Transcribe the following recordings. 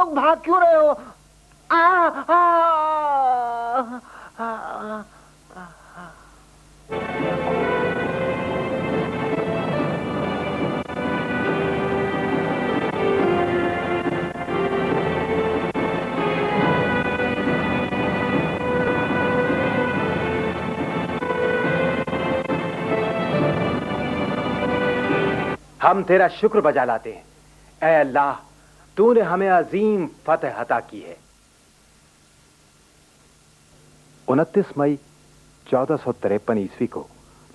लोग भाग क्यों रहे हो? आ, आ, आ, आ, आ, हम तेरा शुक्र बजा लाते हैं। ऐ अल्लाह, तूने हमें अजीम फतह अता की है। 29 मई 1453 ईस्वी को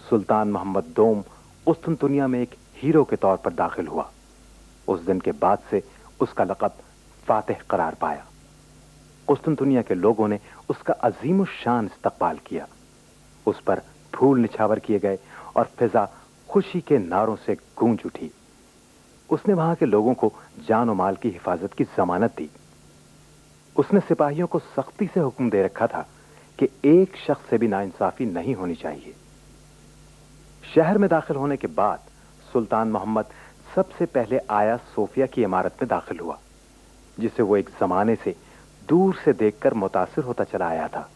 सुल्तान मोहम्मद दोम कुस्तुनतुनिया में एक हीरो के तौर पर दाखिल हुआ। उस दिन के बाद से उसका लक़ब फातिह करार पाया। कुस्तुनतुनिया के लोगों ने उसका अजीम शान इस्तकबाल किया। उस पर फूल निछावर किए गए और फिजा खुशी के नारों से गूंज उठी। उसने वहां के लोगों को जान और माल की हिफाजत की जमानत दी। उसने सिपाहियों को सख्ती से हुक्म दे रखा था कि एक शख्स से भी नाइंसाफी नहीं होनी चाहिए। शहर में दाखिल होने के बाद सुल्तान मोहम्मद सबसे पहले आया सोफिया की इमारत में दाखिल हुआ, जिसे वो एक जमाने से दूर से देखकर मुतासिर होता चला आया था।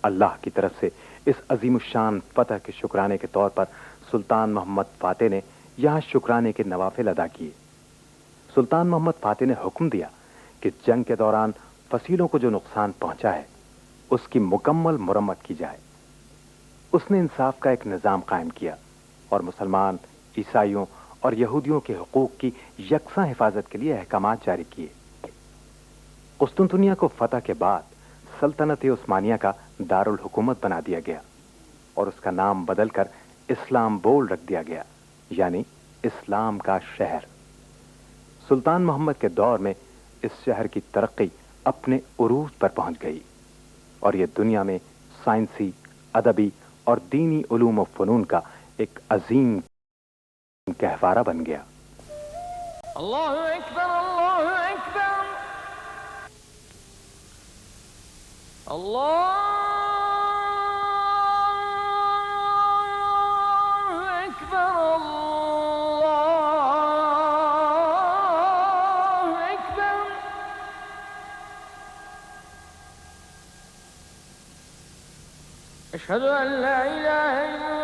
अल्लाह की तरफ से इस अजीम शान फतह के शुक्राने के तौर पर सुल्तान मोहम्मद फातेह ने यहां शुक्राने के नवाफिल अदा किए। सुल्तान मोहम्मद फातेह ने हुक्म दिया कि जंग के दौरान फसीलों को जो नुकसान पहुंचा है उसकी मुकम्मल मुरम्मत की जाए। उसने इंसाफ का एक निजाम कायम किया और मुसलमान, ईसाइयों और यहूदियों के हुकूक की यकसा हिफाजत के लिए अहकामात जारी किए। कुस्तुनतुनिया को फतह के बाद सल्तनत उस्मानिया का दारुल हुकूमत बना दिया गया और उसका नाम बदलकर इस्लाम्बुल रख दिया गया, यानी इस्लाम का शहर। सुल्तान मोहम्मद के दौर में इस शहर की तरक्की अपने उरूज पर पहुंच गई और यह दुनिया में साइंसी, अदबी और दीनी उलूम और फनून का एक अजीम गहवारा बन गया। अल्लाहु अकबर, अल्लाहु अकबर, अल्लाहु अकबर, अल्लाहु अकबर। अशहदु अन ला इलाहा इल्लल्लाह